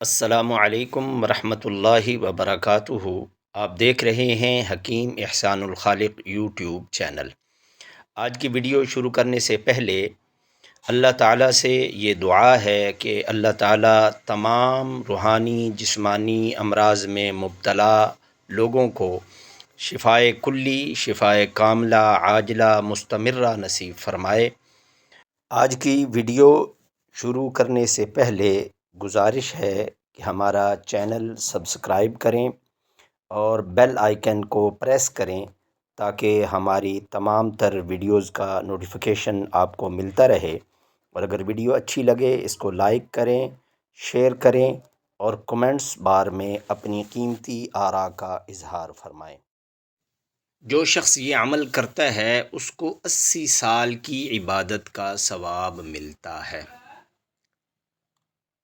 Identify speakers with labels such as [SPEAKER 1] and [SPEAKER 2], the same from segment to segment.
[SPEAKER 1] السلام علیکم ورحمۃ اللہ وبرکاتہ۔ آپ دیکھ رہے ہیں حکیم احسان الخالق یوٹیوب چینل۔ آج کی ویڈیو شروع کرنے سے پہلے اللہ تعالیٰ سے یہ دعا ہے کہ اللہ تعالیٰ تمام روحانی جسمانی امراض میں مبتلا لوگوں کو شفائے کلی، شفائے کاملہ، عاجلہ، مستمرہ نصیب فرمائے۔ آج کی ویڈیو شروع کرنے سے پہلے گزارش ہے کہ ہمارا چینل سبسکرائب کریں اور بیل آئیکن کو پریس کریں تاکہ ہماری تمام تر ویڈیوز کا نوٹیفیکیشن آپ کو ملتا رہے، اور اگر ویڈیو اچھی لگے اس کو لائک کریں، شیئر کریں اور کمنٹس بار میں اپنی قیمتی آراء کا اظہار فرمائیں۔ جو شخص یہ عمل کرتا ہے اس کو 80 سال کی عبادت کا ثواب ملتا ہے،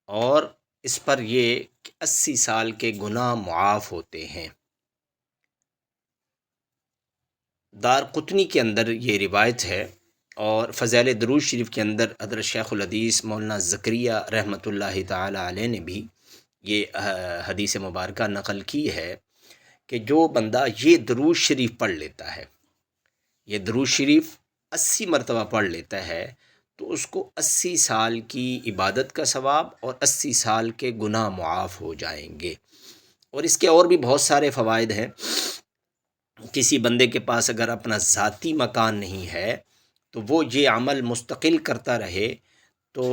[SPEAKER 1] اور اس پر یہ کہ 80 سال کے گناہ معاف ہوتے ہیں۔ دارقطنی کے اندر یہ روایت ہے، اور فضائل درود شریف کے اندر حضرت شیخ الحدیث مولانا زکریہ رحمۃ اللہ تعالی علیہ نے بھی یہ حدیث مبارکہ نقل کی ہے کہ جو بندہ یہ درود شریف پڑھ لیتا ہے، یہ درود شریف 80 مرتبہ پڑھ لیتا ہے، تو اس کو 80 سال کی عبادت کا ثواب اور 80 سال کے گناہ معاف ہو جائیں گے۔ اور اس کے اور بھی بہت سارے فوائد ہیں۔ کسی بندے کے پاس اگر اپنا ذاتی مکان نہیں ہے تو وہ یہ عمل مستقل کرتا رہے تو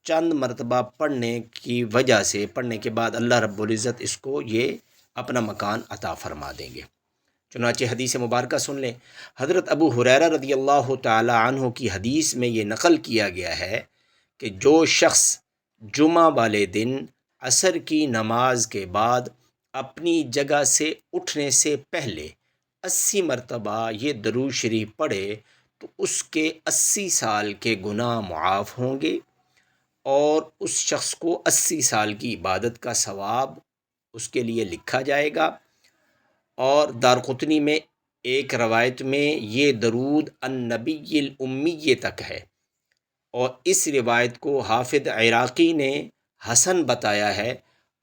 [SPEAKER 1] چند مرتبہ پڑھنے کی وجہ سے، پڑھنے کے بعد اللہ رب العزت اس کو یہ اپنا مکان عطا فرما دیں گے۔ چنانچہ حدیث مبارکہ سن لیں۔ حضرت ابو ہریرہ رضی اللہ تعالی عنہ کی حدیث میں یہ نقل کیا گیا ہے کہ جو شخص جمعہ والے دن عصر کی نماز کے بعد اپنی جگہ سے اٹھنے سے پہلے 80 مرتبہ یہ درود شریف پڑھے تو اس کے 80 سال کے گناہ معاف ہوں گے، اور اس شخص کو 80 سال کی عبادت کا ثواب اس کے لیے لکھا جائے گا۔ اور دارقطنی میں ایک روایت میں یہ درود النبی الامی تک ہے، اور اس روایت کو حافظ عراقی نے حسن بتایا ہے،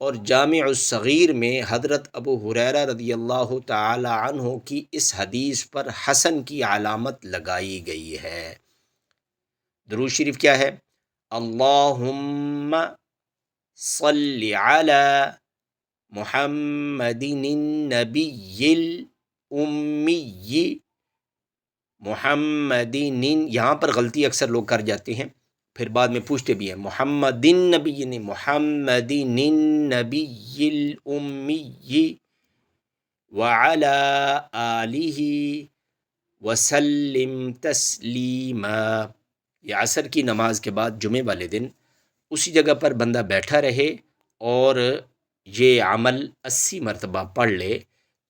[SPEAKER 1] اور جامع الصغیر میں حضرت ابو ہریرہ رضی اللہ تعالی عنہ کی اس حدیث پر حسن کی علامت لگائی گئی ہے۔ درود شریف کیا ہے؟ اللہم صلی علی محمد النبی الامی محمد، یہاں پر غلطی اکثر لوگ کر جاتے ہیں، پھر بعد میں پوچھتے بھی ہیں محمد النبی، نہیں، محمد النبی الامی وعلی آلہ وسلم تسلیما۔ یہ عصر کی نماز کے بعد جمعے والے دن اسی جگہ پر بندہ بیٹھا رہے اور یہ عمل 80 مرتبہ پڑھ لے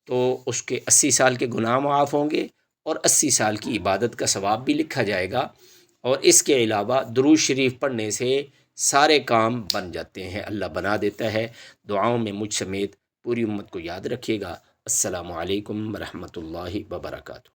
[SPEAKER 1] تو اس کے 80 سال کے گناہ معاف ہوں گے، اور 80 سال کی عبادت کا ثواب بھی لکھا جائے گا۔ اور اس کے علاوہ درود شریف پڑھنے سے سارے کام بن جاتے ہیں، اللہ بنا دیتا ہے۔ دعاؤں میں مجھ سمیت پوری امت کو یاد رکھیے گا۔ السلام علیکم ورحمۃ اللہ وبرکاتہ۔